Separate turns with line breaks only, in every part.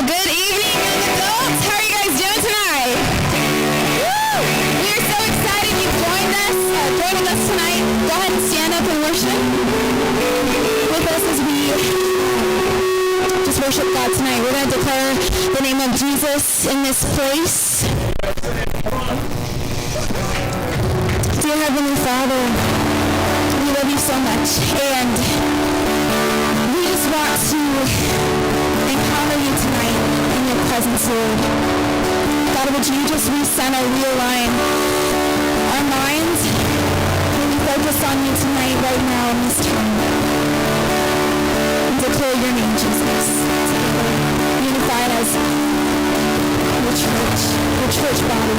Good evening, young adults. How are you guys doing tonight? Woo! We are so excited you've joining us tonight. Go ahead and stand up and worship with us as we just worship God tonight. We're going to declare the name of Jesus in this place. Dear Heavenly Father, we love you so much, and we just want to encounter you tonight in your presence, Lord. God, would you just recenter, realign our minds and focus on you tonight, right now, in this time. And declare your name, Jesus. Unified as your church body.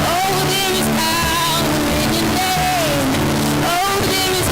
Oh, there is power in your name. Oh, there is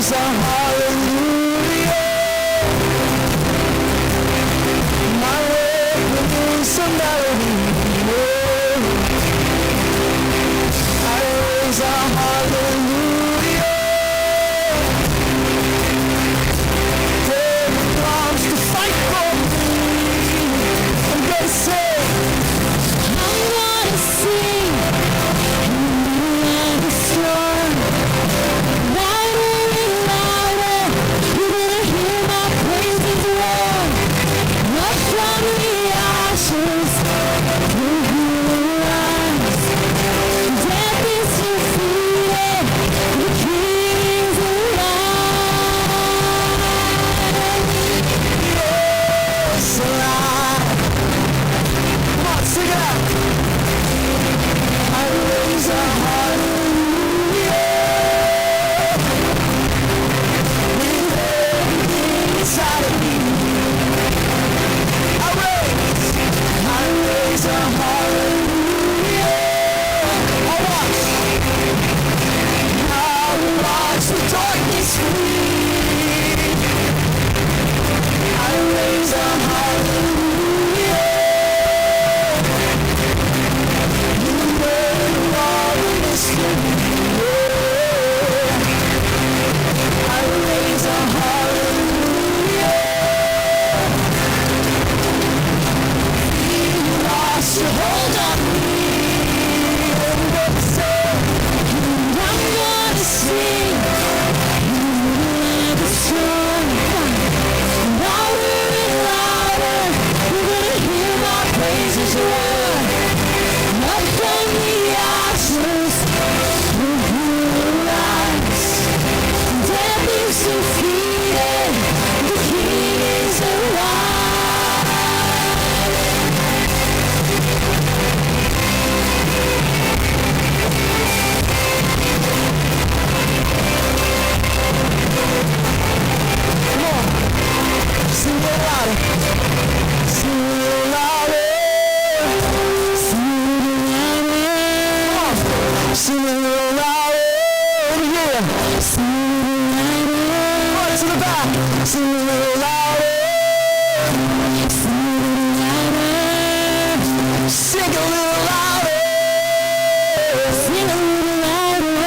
raise a hallelujah. My weapon is a melody. I raise a hallelujah. David comes to fight for me. I'm gonna say, I'm gonna sing in the middle of the storm. Louder and louder, you're gonna hear my praises roar. Up from the ashes, through the rise. Death is defeated, the King is alive. Yes, alive. Come on, sing it out. I raise a hallelujah. With everything inside of me, I raise a hallelujah. I watch the darkness flee. I raise a hallelujah. In the middle of the mystery, I raise a hallelujah. You lost your hold on me. I'm gonna say, I'm gonna sing in the storm. Louder and louder, you're gonna hear my praises roar. Up from the ashes, through the rise. Death is defeated, the King is alive. Come on, sing it louder. Sing it louder. Sing it louder. Come on, sing it louder. Over here. Sing it louder. Right to the back. Sing it louder. Sing it louder. Sing a little louder. Sing a little louder.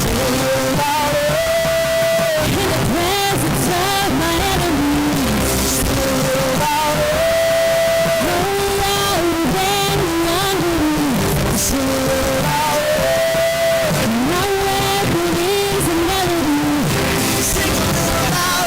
Sing a little louder. In the presence of my enemies. Sing a little louder. No louder than the unbelief. Sing a little louder. My weapon is a melody. Sing a little louder.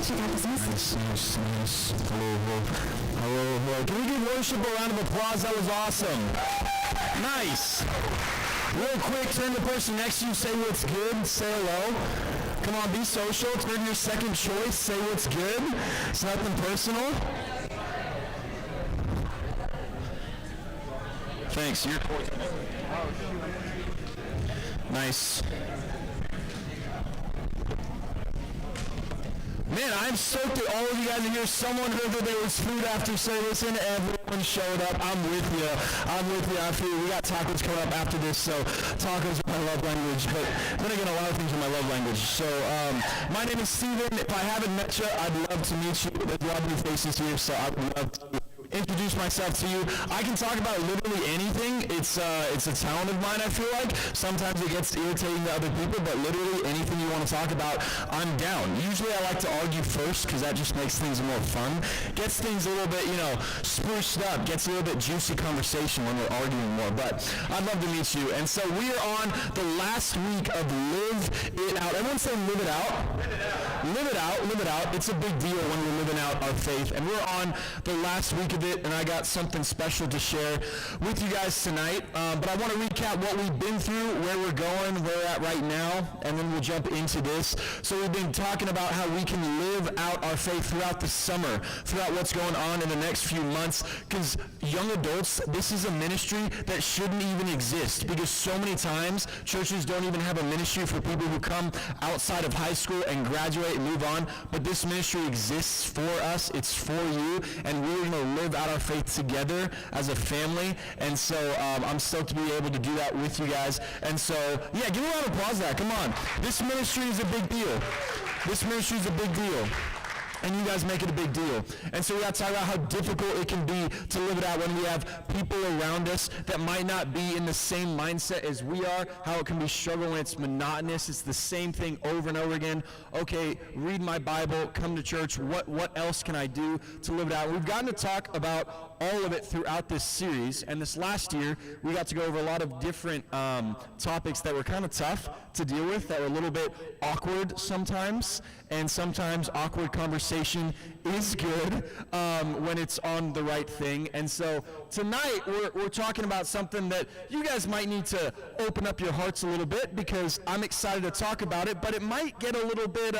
she got this message.
Nice. Hello. Can we give worship a round of applause? That was awesome. Nice. Real quick, turn to the person next to you, say what's good, say hello. Come on, be social. Turn to your second choice, say what's good. It's nothing personal. Thanks. You're nice. Man, I'm stoked that all of you guys are here. Someone heard that there was food after service and everyone showed up. I'm with you. I feel we got tacos coming up after this, so tacos are my love language. But then again, a lot of things are my love language. So my name is Steven. If I haven't met you, I'd love to meet you. There's a lot of new faces here, so I would love to introduce myself to you. I can talk about literally anything. It's a talent of mine, I feel like. Sometimes it gets irritating to other people, but literally anything you want to talk about, I'm down. Usually I like to argue first because that just makes things more fun. Gets things a little bit, spruced up. Gets a little bit juicy conversation when we're arguing more. But I'd love to meet you. And so we are on the last week of Live It Out. Everyone say Live It Out. Live it out. Live it out. It's a big deal when we're living out our faith. And we're on the last week of it, and I got something special to share with you guys tonight. But I want to recap what we've been through, where we're going, where we're at right now, and then we'll jump into this. So we've been talking about how we can live out our faith throughout the summer, throughout what's going on in the next few months, because young adults, this is a ministry that shouldn't even exist, because so many times churches don't even have a ministry for people who come outside of high school and graduate and move on, but this ministry exists for us. It's for you, and we're going to live out our faith together as a family. And so I'm stoked to be able to do that with you guys. And so, yeah, give a round of applause for that. Come on. This ministry is a big deal. This ministry is a big deal. And you guys make it a big deal. And so we got to talk about how difficult it can be to live it out when we have people around us that might not be in the same mindset as we are, how it can be struggle when it's monotonous. It's the same thing over and over again. Okay, read my Bible, come to church. What else can I do to live it out? We've gotten to talk about all of it throughout this series. And this last year, we got to go over a lot of different topics that were kind of tough to deal with, that were a little bit awkward sometimes. And sometimes awkward conversation is good when it's on the right thing. And so tonight we're talking about something that you guys might need to open up your hearts a little bit, because I'm excited to talk about it, but it might get a little bit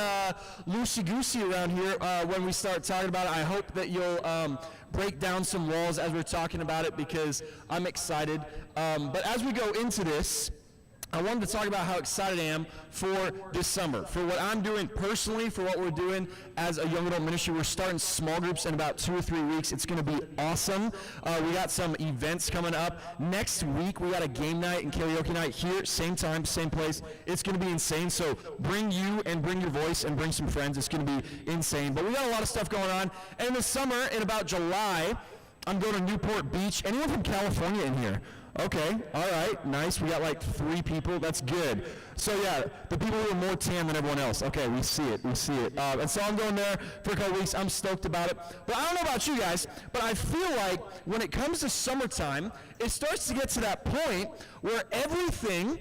loosey-goosey around here when we start talking about it. I hope that you'll break down some walls as we're talking about it, because I'm excited. But as we go into this, I wanted to talk about how excited I am for this summer, for what I'm doing personally, for what we're doing as a young adult ministry. We're starting small groups in about 2 or 3 weeks. It's going to be awesome. We got some events coming up. Next week, we got a game night and karaoke night here, same time, same place. It's going to be insane. So bring you and bring your voice and bring some friends. It's going to be insane. But we got a lot of stuff going on. And this summer, in about July, I'm going to Newport Beach. Anyone from California in here? Okay, all right, nice. We got like 3 people. That's good. So yeah, the people who are more tan than everyone else. Okay, we see it. And so I'm going there for a couple weeks. I'm stoked about it. But I don't know about you guys, but I feel like when it comes to summertime, it starts to get to that point where everything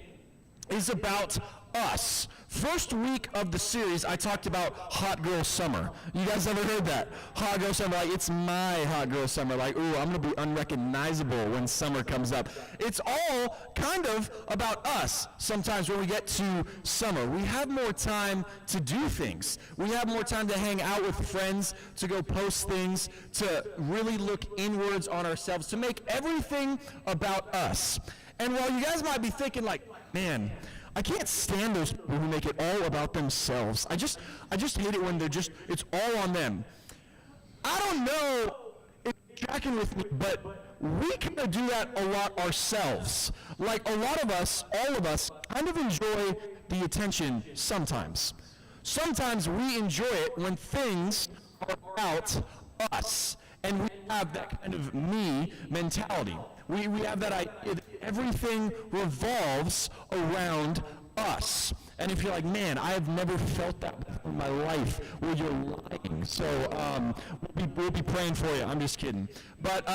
is about us. First week of the series, I talked about Hot Girl Summer. You guys ever heard that? Hot Girl Summer, like it's my Hot Girl Summer. Like, ooh, I'm going to be unrecognizable when summer comes up. It's all kind of about us sometimes when we get to summer. We have more time to do things. We have more time to hang out with friends, to go post things, to really look inwards on ourselves, to make everything about us. And while you guys might be thinking like, man, I can't stand those people who make it all about themselves. I just hate it when it's all on them. I don't know if you're tracking with me, but we kind of do that a lot ourselves. Like a lot of us, all of us, kind of enjoy the attention sometimes. Sometimes we enjoy it when things are about us. And we have that kind of me mentality. We have that idea that everything revolves around us. And if you're like, man, I have never felt that before in my life, well, you're lying. So we'll be praying for you. I'm just kidding. But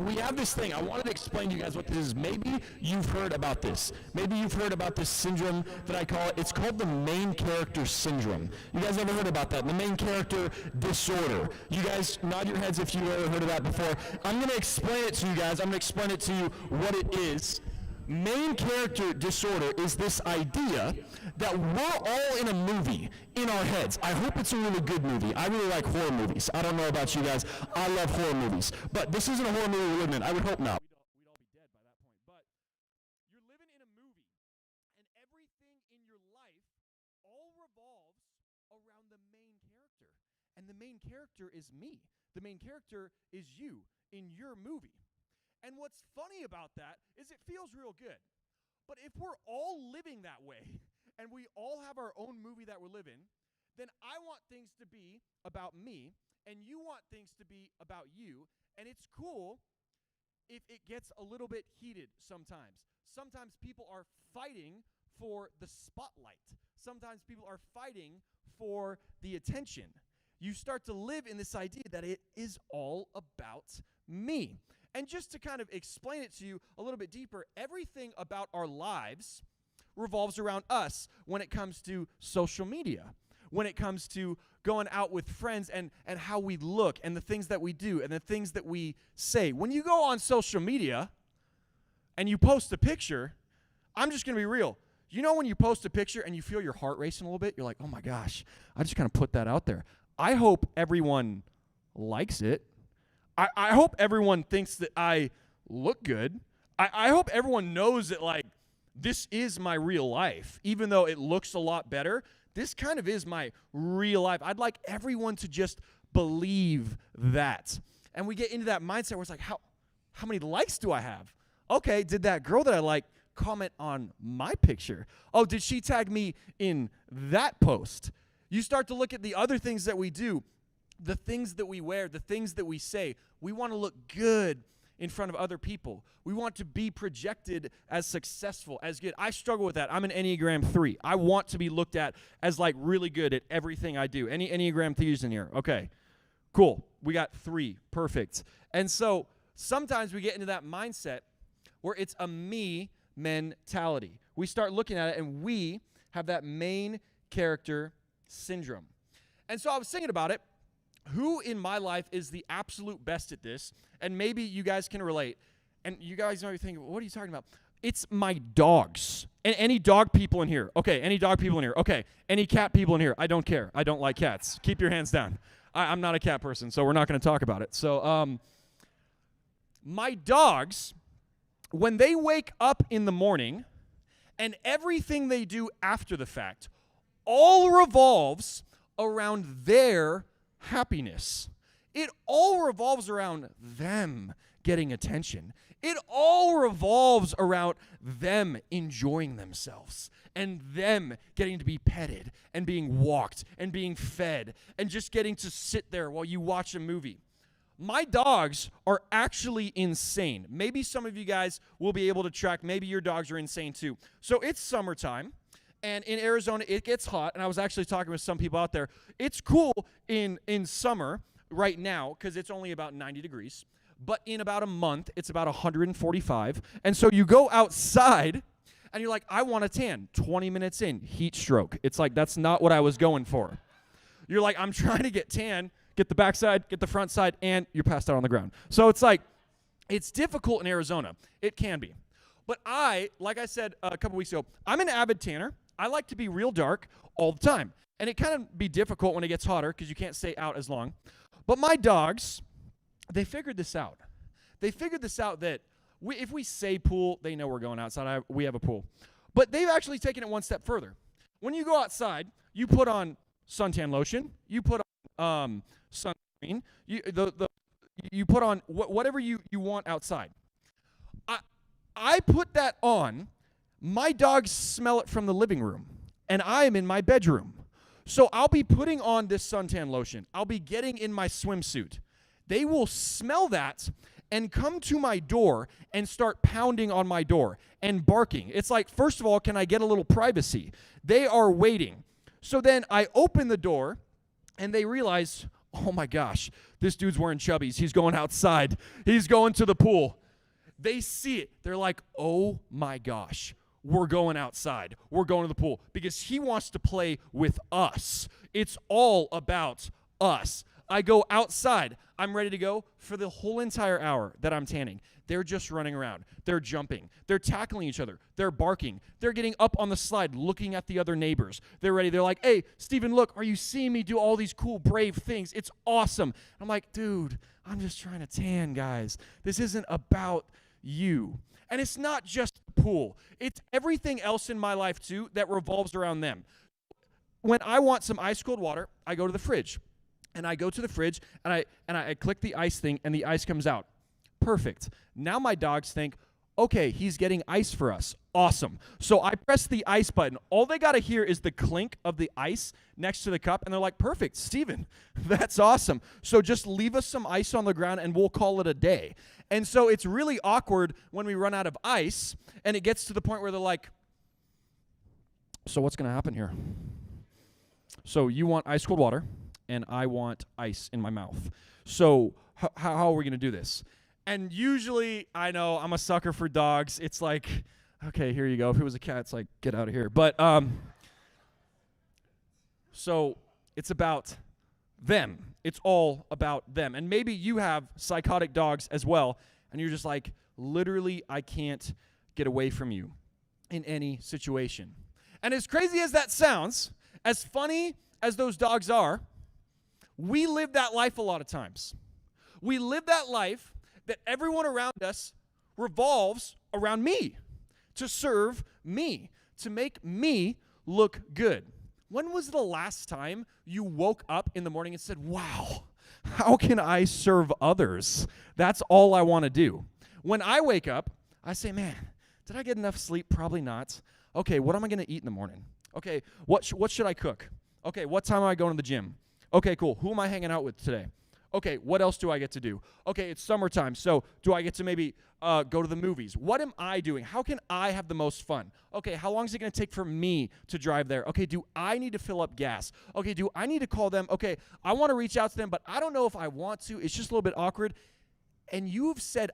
we have this thing. I wanted to explain to you guys what this is. Maybe you've heard about this. Maybe you've heard about this syndrome that I call it. It's called the main character syndrome. You guys ever heard about that? The main character disorder. You guys nod your heads if you ever heard of that before. I'm going to explain it to you guys. I'm going to explain it to you what it is. Main character disorder is this idea that we're all in a movie in our heads. I hope it's a really good movie. I really like horror movies. I don't know about you guys. I love horror movies. But this isn't a horror movie we're living in. I would hope not. We'd all be dead by that point. But you're living in a movie, and everything in your life all revolves around the main character. And the main character is me. The main character is you in your movie. And what's funny about that is it feels real good. But if we're all living that way, and we all have our own movie that we're living, then I want things to be about me, and you want things to be about you, and it's cool if it gets a little bit heated sometimes. Sometimes people are fighting for the spotlight. Sometimes people are fighting for the attention. You start to live in this idea that it is all about me. And just to kind of explain it to you a little bit deeper, everything about our lives revolves around us when it comes to social media, when it comes to going out with friends and how we look and the things that we do and the things that we say. When you go on social media and you post a picture, I'm just going to be real. You know when you post a picture and you feel your heart racing a little bit? You're like, oh my gosh, I just kind of put that out there. I hope everyone likes it. I hope everyone thinks that I look good. I hope everyone knows that, like, this is my real life. Even though it looks a lot better, this kind of is my real life. I'd like everyone to just believe that. And we get into that mindset where it's like, how many likes do I have? Okay, did that girl that I like comment on my picture? Oh, did she tag me in that post? You start to look at the other things that we do. The things that we wear, the things that we say. We want to look good in front of other people. We want to be projected as successful, as good. I struggle with that. I'm an Enneagram 3. I want to be looked at as like really good at everything I do. Any Enneagram 3s in here? Okay, cool. We got 3. Perfect. And so sometimes we get into that mindset where it's a me mentality. We start looking at it and we have that main character syndrome. And so I was thinking about it. Who in my life is the absolute best at this? And maybe you guys can relate. And you guys might be thinking, what are you talking about? It's my dogs. And any dog people in here? Okay, any dog people in here? Okay, any cat people in here? I don't care. I don't like cats. Keep your hands down. I'm not a cat person, so we're not going to talk about it. So my dogs, when they wake up in the morning and everything they do after the fact all revolves around their happiness. It all revolves around them getting attention. It all revolves around them enjoying themselves and them getting to be petted and being walked and being fed and just getting to sit there while you watch a movie. My dogs are actually insane. Maybe some of you guys will be able to track. Maybe your dogs are insane too. So it's summertime. And in Arizona, it gets hot, and I was actually talking with some people out there. It's cool in summer right now because it's only about 90 degrees. But in about a month, it's about 145. And so you go outside, and you're like, I want a tan. 20 minutes in, heat stroke. It's like, that's not what I was going for. You're like, I'm trying to get tan, get the backside, get the front side, and you're passed out on the ground. So it's like, it's difficult in Arizona. It can be. But like I said a couple weeks ago, I'm an avid tanner. I like to be real dark all the time. And it kind of be difficult when it gets hotter because you can't stay out as long. But my dogs, they figured this out. They figured this out that if we say pool, they know we're going outside. We have a pool. But they've actually taken it one step further. When you go outside, you put on suntan lotion. You put on sunscreen. You put on whatever you want outside. I put that on. My dogs smell it from the living room, and I am in my bedroom. So I'll be putting on this suntan lotion. I'll be getting in my swimsuit. They will smell that and come to my door and start pounding on my door and barking. It's like, first of all, can I get a little privacy? They are waiting. So then I open the door, and they realize, oh my gosh, this dude's wearing chubbies. He's going outside. He's going to the pool. They see it. They're like, oh my gosh, we're going outside. We're going to the pool because he wants to play with us. It's all about us. I go outside. I'm ready to go for the whole entire hour that I'm tanning. They're just running around. They're jumping. They're tackling each other. They're barking. They're getting up on the slide, looking at the other neighbors. They're ready. They're like, hey, Steven, look, are you seeing me do all these cool, brave things? It's awesome. I'm like, dude, I'm just trying to tan, guys. This isn't about you. And it's not just the pool. It's everything else in my life, too, that revolves around them. When I want some ice-cold water, I go to the fridge. And I go to the fridge, and I click the ice thing, and the ice comes out. Perfect. Now my dogs think, okay, he's getting ice for us. Awesome. So I press the ice button. All they got to hear is the clink of the ice next to the cup, and they're like, perfect, Steven, that's awesome. So just leave us some ice on the ground, and we'll call it a day. And so it's really awkward when we run out of ice, and it gets to the point where they're like, so what's going to happen here? So you want ice-cold water, and I want ice in my mouth. So how are we going to do this? And usually, I know, I'm a sucker for dogs. It's like, okay, here you go. If it was a cat, it's like, get out of here. But, so it's about them. It's all about them. And maybe you have psychotic dogs as well, and you're just like, literally, I can't get away from you in any situation. And as crazy as that sounds, as funny as those dogs are, we live that life a lot of times. We live that life that everyone around us revolves around me, to serve me, to make me look good. When was the last time you woke up in the morning and said, wow, how can I serve others? That's all I want to do. When I wake up, I say, man, did I get enough sleep? Probably not. Okay, what am I going to eat in the morning? Okay, what should I cook? Okay, what time am I going to the gym? Okay, cool. Who am I hanging out with today? Okay, what else do I get to do? Okay, it's summertime, so do I get to maybe go to the movies? What am I doing? How can I have the most fun? Okay, how long is it going to take for me to drive there? Okay, do I need to fill up gas? Okay, do I need to call them? Okay, I want to reach out to them, but I don't know if I want to. It's just a little bit awkward. And you have said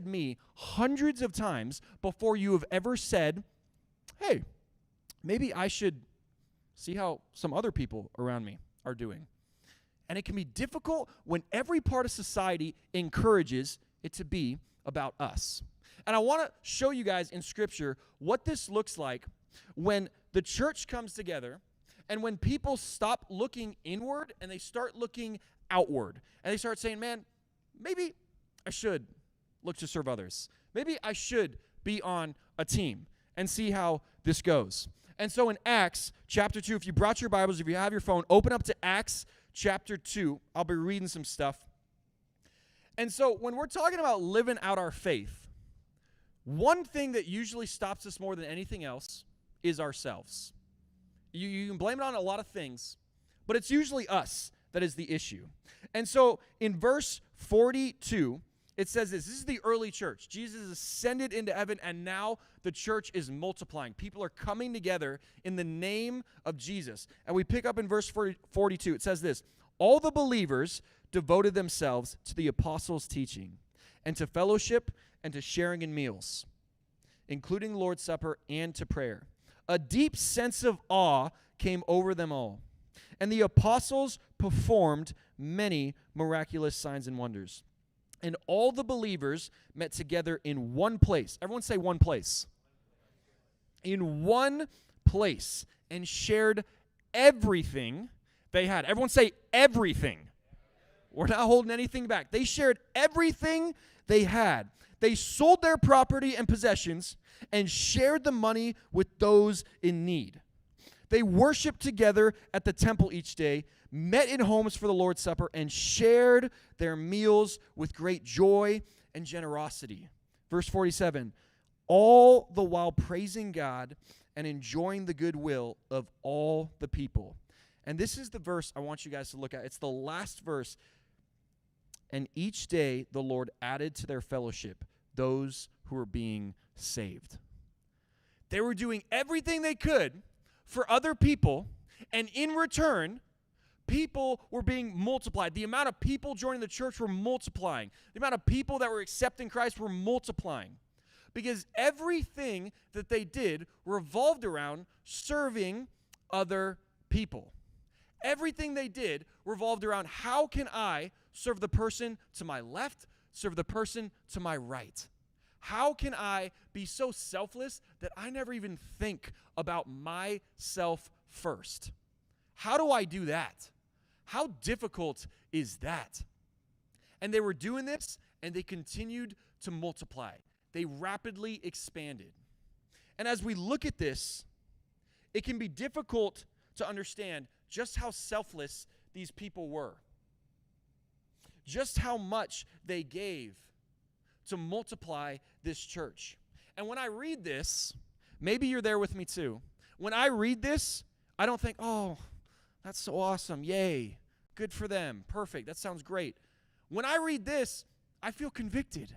me hundreds of times before you have ever said, hey, maybe I should see how some other people around me are doing. And it can be difficult when every part of society encourages it to be about us. And I want to show you guys in Scripture what this looks like when the church comes together and when people stop looking inward and they start looking outward. And they start saying, man, maybe I should look to serve others. Maybe I should be on a team and see how this goes. And so in Acts chapter 2, if you brought your Bibles, if you have your phone, open up to Acts chapter 2. I'll be reading some stuff. And so when we're talking about living out our faith, one thing that usually stops us more than anything else is ourselves. You can blame it on a lot of things, but it's usually us that is the issue. And so in verse 42, it says this. This is the early church. Jesus ascended into heaven, and now the church is multiplying. People are coming together in the name of Jesus. And we pick up in verse 42. It says this. All the believers devoted themselves to the apostles' teaching and to fellowship and to sharing in meals, including the Lord's Supper and to prayer. A deep sense of awe came over them all. And the apostles performed many miraculous signs and wonders. And all the believers met together in one place. Everyone say one place. In one place, and shared everything they had. Everyone say everything. We're not holding anything back. They shared everything they had. They sold their property and possessions and shared the money with those in need. They worshiped together at the temple each day, met in homes for the Lord's Supper, and shared their meals with great joy and generosity. Verse 47, all the while praising God and enjoying the goodwill of all the people. And this is the verse I want you guys to look at. It's the last verse. And each day the Lord added to their fellowship those who were being saved. They were doing everything they could for other people, and in return,
People were being multiplied. The amount of people joining the church were multiplying. The amount of people that were accepting Christ were multiplying. Because everything that they did revolved around serving other people. Everything they did revolved around, how can I serve the person to my left, serve the person to my right? How can I be so selfless that I never even think about myself first? How do I do that? How difficult is that? And they were doing this, and they continued to multiply. They rapidly expanded. And as we look at this, it can be difficult to understand just how selfless these people were. Just how much they gave to multiply this church. And when I read this, maybe you're there with me too. When I read this, I don't think, oh, that's so awesome. Yay. Good for them. Perfect. That sounds great. When I read this, I feel convicted.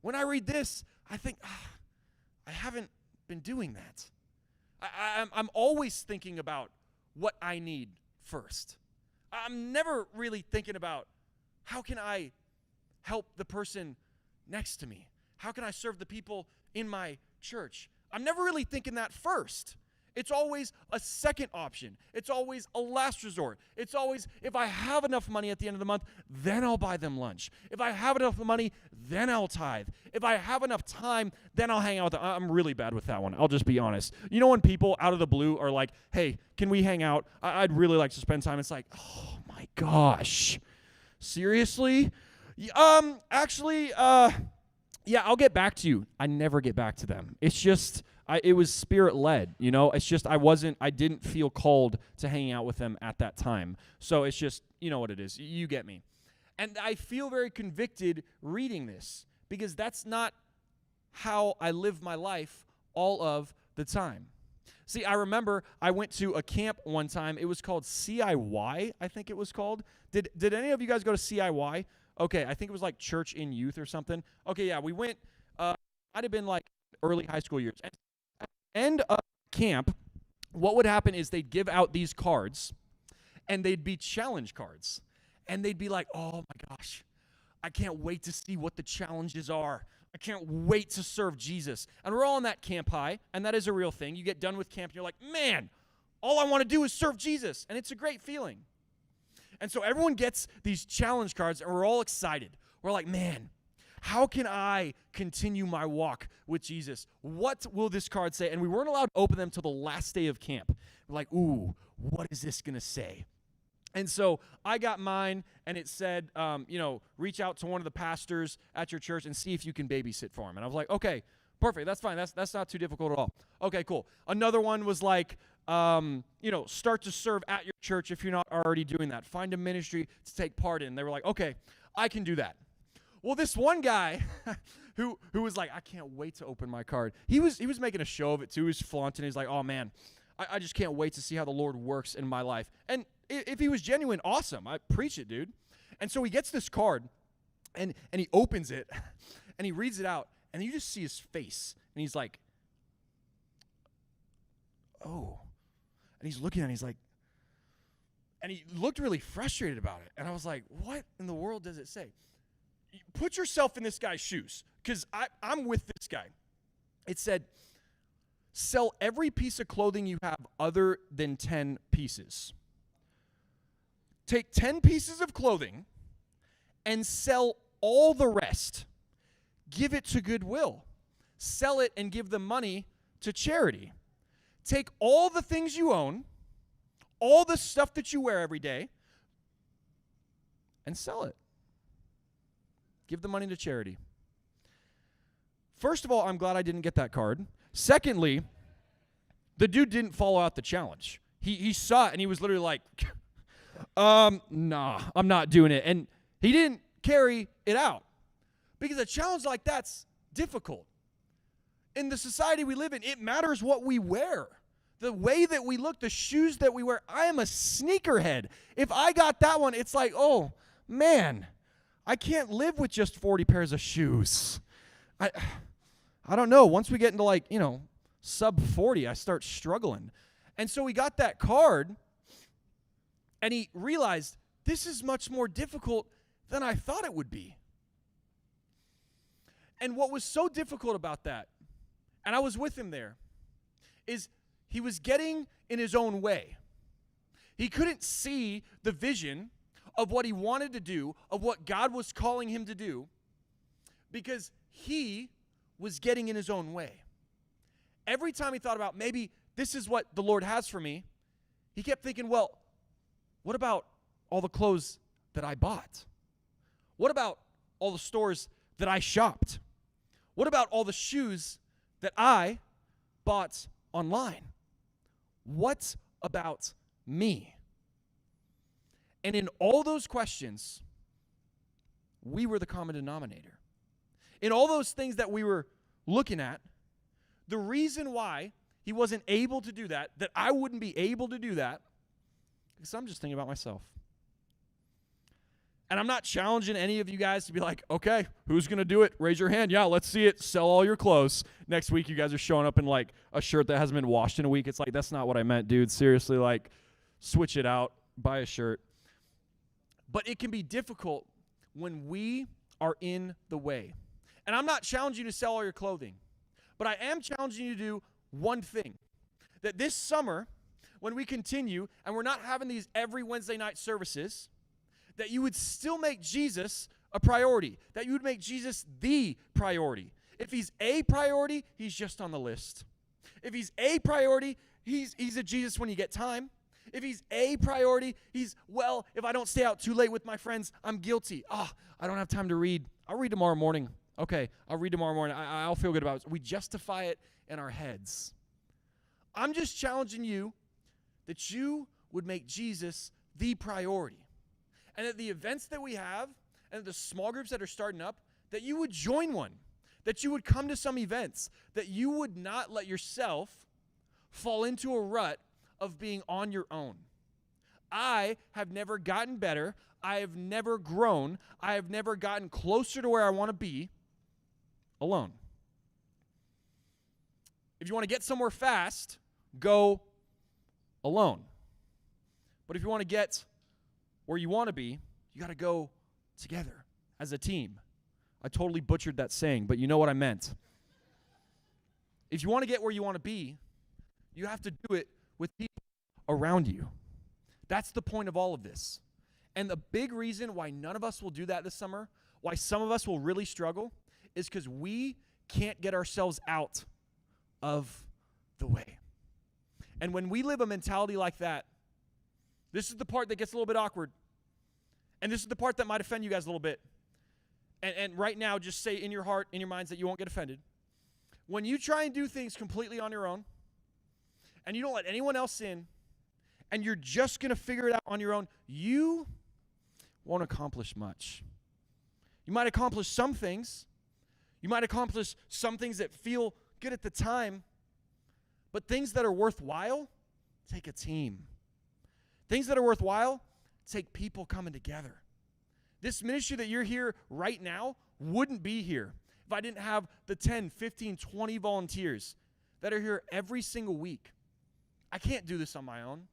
When I read this, I think, I haven't been doing that. I'm always thinking about what I need first. I'm never really thinking about how can I help the person next to me? How can I serve the people in my church? I'm never really thinking that first. It's always a second option. It's always a last resort. It's always, if I have enough money at the end of the month, then I'll buy them lunch. If I have enough money, then I'll tithe. If I have enough time, then I'll hang out with them. I'm really bad with that one. I'll just be honest. You know when people out of the blue are like, hey, can we hang out? I'd really like to spend time. It's like, oh my gosh. Seriously? Actually, yeah, I'll get back to you. I never get back to them. It's just, it was spirit-led, you know? It's just I didn't feel called to hang out with them at that time. So it's just, you know what it is. You get me. And I feel very convicted reading this because that's not how I live my life all of the time. See, I remember I went to a camp one time. It was called CIY, I think it was called. Did any of you guys go to CIY? Okay, I think it was like Church in Youth or something. Okay, yeah, we went, might have been like early high school years. At the end of camp, what would happen is they'd give out these cards, and they'd be challenge cards. And they'd be like, oh my gosh, I can't wait to see what the challenges are. I can't wait to serve Jesus. And we're all on that camp high, and that is a real thing. You get done with camp, and you're like, man, all I want to do is serve Jesus. And it's a great feeling. And so everyone gets these challenge cards, and we're all excited. We're like, man, how can I continue my walk with Jesus? What will this card say? And we weren't allowed to open them till the last day of camp. We're like, ooh, what is this going to say? And so I got mine, and it said, reach out to one of the pastors at your church and see if you can babysit for him. And I was like, okay, perfect. That's fine. That's not too difficult at all. Okay, cool. Another one was like, start to serve at your church if you're not already doing that. Find a ministry to take part in. They were like, okay, I can do that. Well, this one guy who was like, I can't wait to open my card. He was making a show of it too. He was flaunting. He's like, oh man, I just can't wait to see how the Lord works in my life. And if he was genuine, awesome. I preach it, dude. And so he gets this card, and he opens it, and he reads it out, and you just see his face, and he's like, oh. And he's looking at it, he's like, and he looked really frustrated about it. And I was like, what in the world does it say? Put yourself in this guy's shoes, because I'm with this guy. It said, sell every piece of clothing you have other than 10 pieces. Take 10 pieces of clothing and sell all the rest. Give it to Goodwill. Sell it and give the money to charity. Take all the things you own, all the stuff that you wear every day, and sell it. Give the money to charity. First of all, I'm glad I didn't get that card. Secondly, the dude didn't follow out the challenge. He saw it, and he was literally like, nah, I'm not doing it. And he didn't carry it out. Because a challenge like that's difficult. In the society we live in, it matters what we wear. The way that we look, the shoes that we wear. I am a sneakerhead. If I got that one, it's like, oh, man, I can't live with just 40 pairs of shoes. I don't know. Once we get into sub 40, I start struggling. And so we got that card, And he realized this is much more difficult than I thought it would be. And what was so difficult about that, and I was with him there, is he was getting in his own way. He couldn't see the vision of what he wanted to do, of what God was calling him to do, because he was getting in his own way. Every time he thought about maybe this is what the Lord has for me, he kept thinking, well, what about all the clothes that I bought? What about all the stores that I shopped? What about all the shoes that I bought online? What about me? And in all those questions, we were the common denominator. In all those things that we were looking at, the reason why he wasn't able to do that I wouldn't be able to do that, because I'm just thinking about myself. And I'm not challenging any of you guys to be like, okay, who's going to do it? Raise your hand. Yeah, let's see it. Sell all your clothes. Next week, you guys are showing up in like a shirt that hasn't been washed in a week. It's like, that's not what I meant, dude. Seriously, like, switch it out. Buy a shirt. But it can be difficult when we are in the way. And I'm not challenging you to sell all your clothing. But I am challenging you to do one thing. That this summer, when we continue, and we're not having these every Wednesday night services, that you would still make Jesus a priority, that you would make Jesus the priority. If he's a priority, he's just on the list. If he's a priority, he's a Jesus when you get time. If he's a priority, he's, well, if I don't stay out too late with my friends, I'm guilty. I don't have time to read. I'll read tomorrow morning. Okay, I'll read tomorrow morning. I'll feel good about it. We justify it in our heads. I'm just challenging you that you would make Jesus the priority. And that the events that we have and the small groups that are starting up, that you would join one, that you would come to some events, that you would not let yourself fall into a rut of being on your own. I have never gotten better. I have never grown. I have never gotten closer to where I want to be alone. If you want to get somewhere fast, go alone. But if you want to get where you want to be, you got to go together as a team. I totally butchered that saying, but you know what I meant. If you want to get where you want to be, you have to do it with people around you. That's the point of all of this. And the big reason why none of us will do that this summer, why some of us will really struggle, is because we can't get ourselves out of the way. And when we live a mentality like that, this is the part that gets a little bit awkward. And this is the part that might offend you guys a little bit. And right now, just say in your heart, in your minds, that you won't get offended. When you try and do things completely on your own, and you don't let anyone else in, and you're just going to figure it out on your own, you won't accomplish much. You might accomplish some things. You might accomplish some things that feel good at the time. But things that are worthwhile, take a team. Things that are worthwhile, take people coming together. This ministry that you're here right now wouldn't be here if I didn't have the 10, 15, 20 volunteers that are here every single week. I can't do this on my own.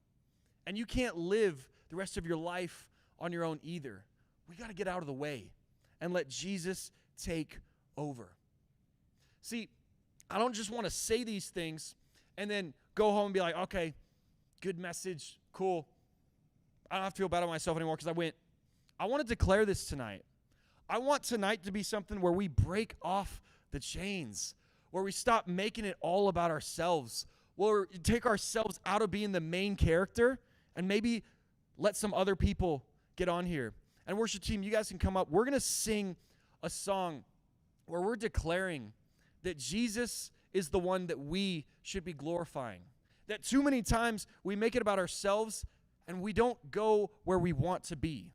And you can't live the rest of your life on your own either. We got to get out of the way and let Jesus take over. See, I don't just want to say these things and then go home and be like, okay, good message, cool. I don't have to feel bad about myself anymore because I went. I want to declare this tonight. I want tonight to be something where we break off the chains, where we stop making it all about ourselves, where we take ourselves out of being the main character and maybe let some other people get on here. And worship team, you guys can come up. We're going to sing a song where we're declaring that Jesus is the one that we should be glorifying. That too many times we make it about ourselves and we don't go where we want to be.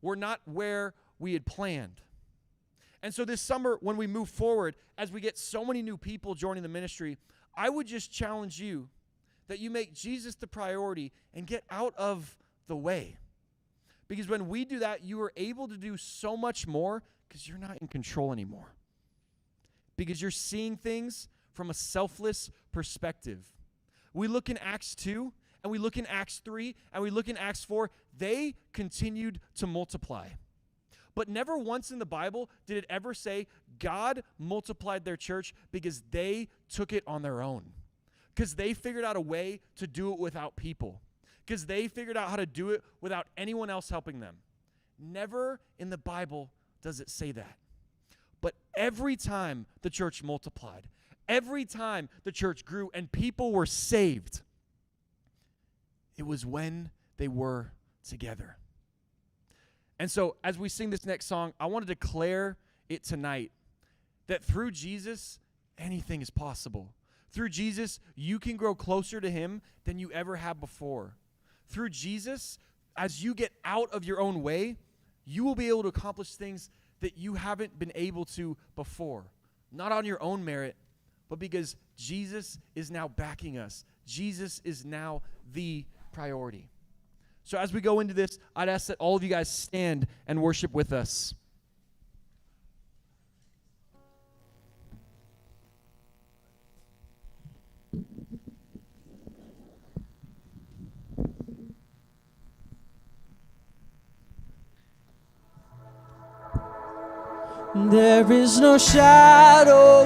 We're not where we had planned. And so this summer, when we move forward, as we get so many new people joining the ministry, I would just challenge you that you make Jesus the priority and get out of the way. Because when we do that, you are able to do so much more because you're not in control anymore. Because you're seeing things from a selfless perspective. We look in Acts 2, and we look in Acts 3, and we look in Acts 4, they continued to multiply. But never once in the Bible did it ever say God multiplied their church because they took it on their own, because they figured out a way to do it without people, because they figured out how to do it without anyone else helping them. Never in the Bible does it say that. But every time the church multiplied, every time the church grew and people were saved, it was when they were together. And so as we sing this next song, I want to declare it tonight that through Jesus, anything is possible. Through Jesus, you can grow closer to him than you ever have before. Through Jesus, as you get out of your own way, you will be able to accomplish things that you haven't been able to before. Not on your own merit, but because Jesus is now backing us. Jesus is now the priority. So as we go into this, I'd ask that all of you guys stand and worship with us.
There is no shadow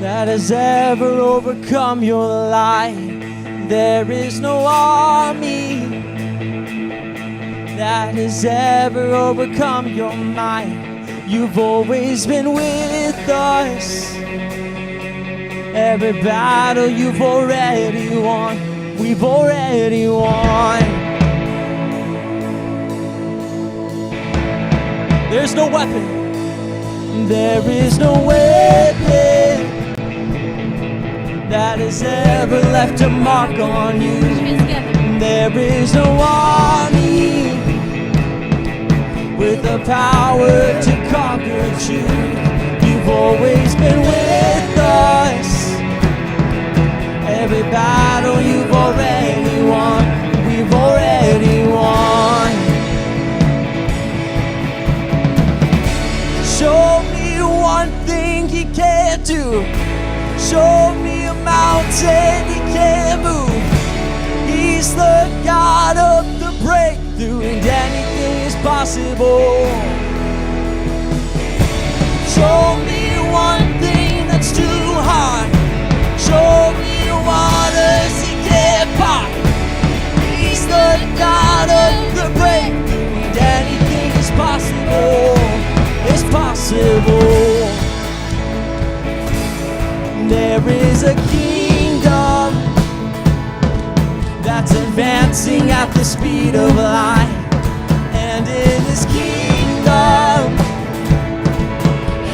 that has ever overcome your light. There is no army that has ever overcome your might. You've always been with us. Every battle you've already won. We've already won. There's no weapon. There is no weapon that has ever left a mark on you. There is no army with the power to conquer truth. You've always been with us. Every battle you've already won. We've already won. Show me one thing he can't do. Show me a mountain he can't move. He's the God of the breakthrough, and anything is possible. Show me one thing that's too hard. Show me waters he can't part. He's the God of the breakthrough, and anything is possible. It's possible. There is a kingdom that's advancing at the speed of light, and in his kingdom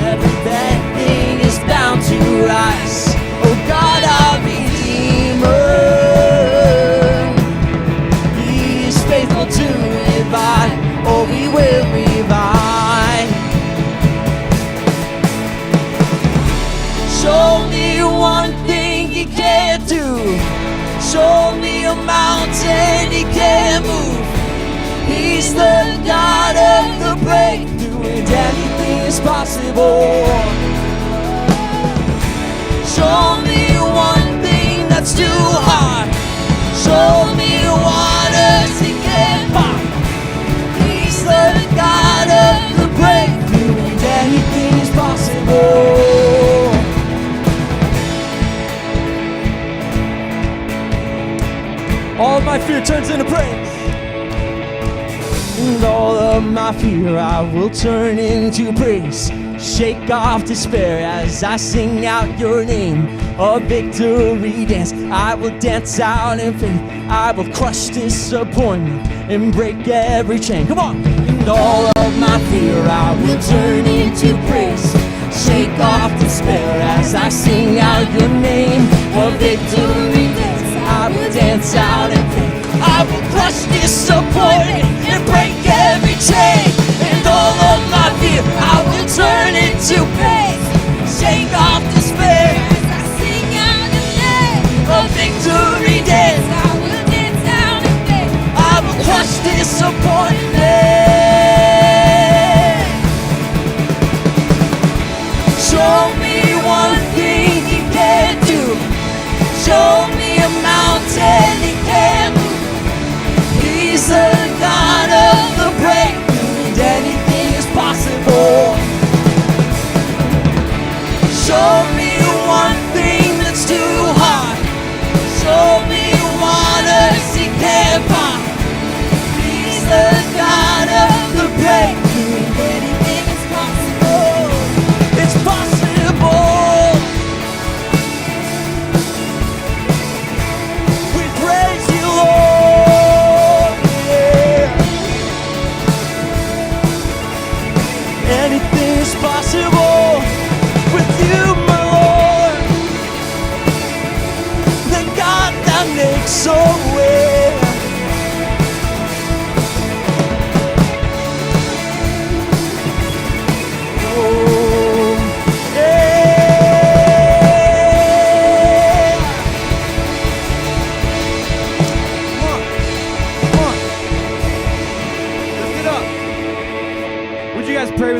everything is bound to rise. Oh God, our Redeemer, he is faithful to revive. Oh, we will revive. Show me one thing he can't do. Show me a mountain he can't move. He's the God of the breakthrough, and anything is possible. Show me one thing that's too hard. Show me waters he can't part. He's the God of the breakthrough, and anything is possible. All of my fear turns into praise. And all of my fear I will turn into praise. Shake off despair as I sing out your name. A victory dance, I will dance out in faith. I will crush disappointment and break every chain. Come on! And all of my fear I will turn into praise. Shake off despair as I sing out your name. A victory dance, I will dance out in faith. I will crush disappointment and break every chain. And all of my fear I will turn into praise. Shake off despair as I sing out your name. A victory dance, I will dance out in faith. I will crush disappointment. Show me one thing he can't do. Show me a mountain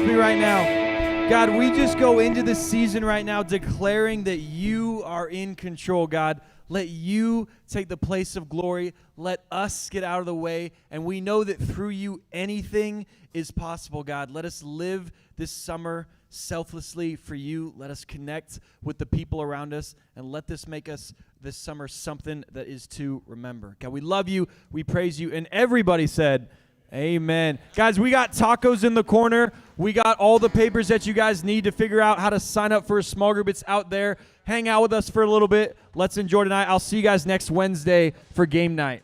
with me right now? God, we just go into this season right now declaring that you are in control, God. Let you take the place of glory. Let us get out of the way. And we know that through you, anything is possible, God. Let us live this summer selflessly for you. Let us connect with the people around us. And let this make us this summer something that is to remember. God, we love you. We praise you. And everybody said, amen. Guys, we got tacos in the corner. We got all the papers that you guys need to figure out how to sign up for a small group. It's out there. Hang out with us for a little bit. Let's enjoy tonight. I'll see you guys next Wednesday for game night.